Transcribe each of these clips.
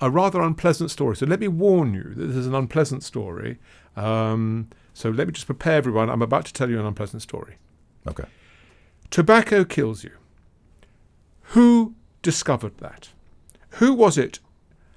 a rather unpleasant story. So let me warn you that this is an unpleasant story. So let me just prepare everyone. I'm about to tell you an unpleasant story. Okay. Tobacco kills you. Who discovered that? Who was it?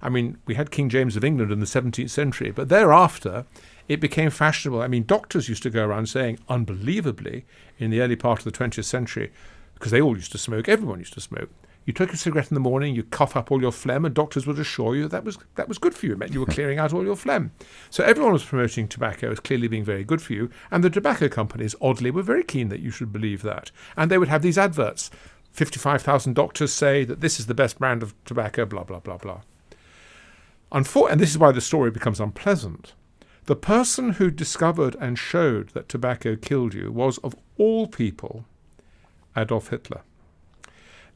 I mean, we had King James of England in the 17th century, but thereafter it became fashionable. I mean, doctors used to go around saying, unbelievably, in the early part of the 20th century, because they all used to smoke, everyone used to smoke. You took a cigarette in the morning, you cough up all your phlegm, and doctors would assure you that was good for you. It meant you were clearing out all your phlegm. So everyone was promoting tobacco as clearly being very good for you, and the tobacco companies, oddly, were very keen that you should believe that. And they would have these adverts. 55,000 doctors say that this is the best brand of tobacco, blah, blah, blah, blah. And this is why the story becomes unpleasant. The person who discovered and showed that tobacco killed you was, of all people, Adolf Hitler.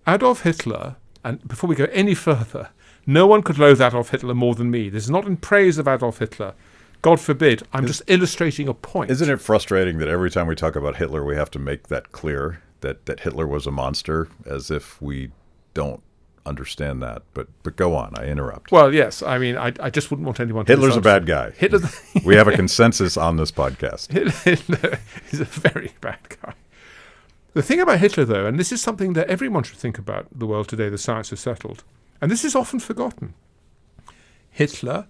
Adolf Hitler, and before we go any further, no one could loathe Adolf Hitler more than me. This is not in praise of Adolf Hitler. God forbid. I'm just illustrating a point. Isn't it frustrating that every time we talk about Hitler, we have to make that clear, that Hitler was a monster, as if we don't understand that? But go on. I interrupt. Well, yes. I mean, I just wouldn't want anyone to... Hitler's a bad guy. We have a consensus on this podcast. Hitler is a very bad guy. The thing about Hitler, though, and this is something that everyone should think about the world today, the science has settled, and this is often forgotten. Hitler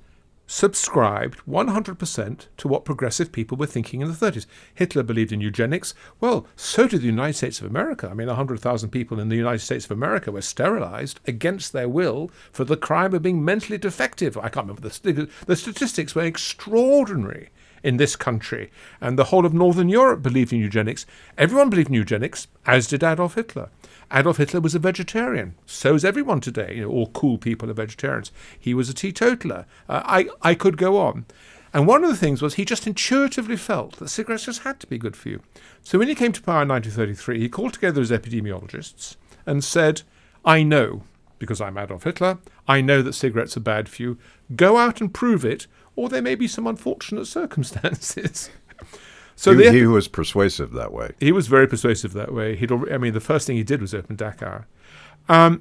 subscribed 100% to what progressive people were thinking in the 30s. Hitler believed in eugenics. Well, so did the United States of America. I mean, 100,000 people in the United States of America were sterilized against their will for the crime of being mentally defective. I can't remember the statistics were extraordinary in this country. And the whole of Northern Europe believed in eugenics. Everyone believed in eugenics, as did Adolf Hitler. Adolf Hitler was a vegetarian. So is everyone today. All cool people are vegetarians. He was a teetotaler. I could go on. And one of the things was he just intuitively felt that cigarettes just had to be good for you. So when he came to power in 1933, he called together his epidemiologists and said, I know, because I'm Adolf Hitler, I know that cigarettes are bad for you. Go out and prove it, or there may be some unfortunate circumstances. So he was persuasive that way. He was very persuasive that way. The first thing he did was open Dachau.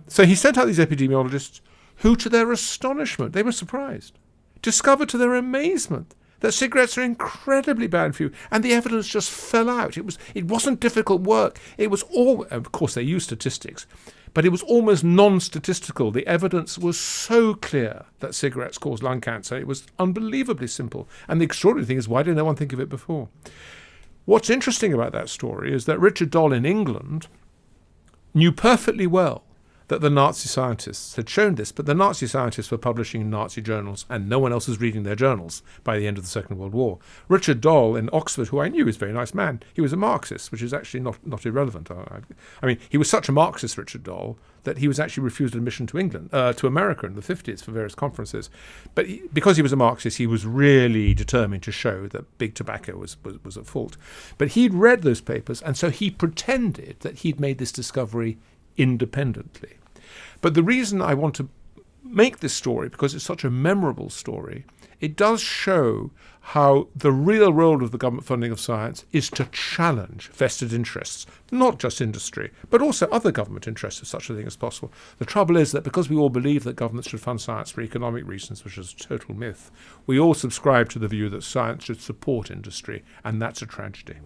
So he sent out these epidemiologists who, to their astonishment, they were surprised, discovered to their amazement that cigarettes are incredibly bad for you, and the evidence just fell out. It wasn't difficult work. It was all, of course, they used statistics, but it was almost non-statistical. The evidence was so clear that cigarettes cause lung cancer. It was unbelievably simple. And the extraordinary thing is, why did no one think of it before? What's interesting about that story is that Richard Dahl in England knew perfectly well that the Nazi scientists had shown this, but the Nazi scientists were publishing in Nazi journals, and no one else was reading their journals by the end of the Second World War. Richard Dahl in Oxford, who I knew was a very nice man, he was a Marxist, which is actually not irrelevant. I mean, he was such a Marxist, Richard Dahl, that he was actually refused admission to England, to America in the 50s for various conferences. But because he was a Marxist, he was really determined to show that big tobacco was at fault. But he'd read those papers, and so he pretended that he'd made this discovery independently. But the reason I want to make this story, because it's such a memorable story, it does show how the real role of the government funding of science is to challenge vested interests, not just industry, but also other government interests if such a thing is possible. The trouble is that because we all believe that governments should fund science for economic reasons, which is a total myth, we all subscribe to the view that science should support industry, and that's a tragedy.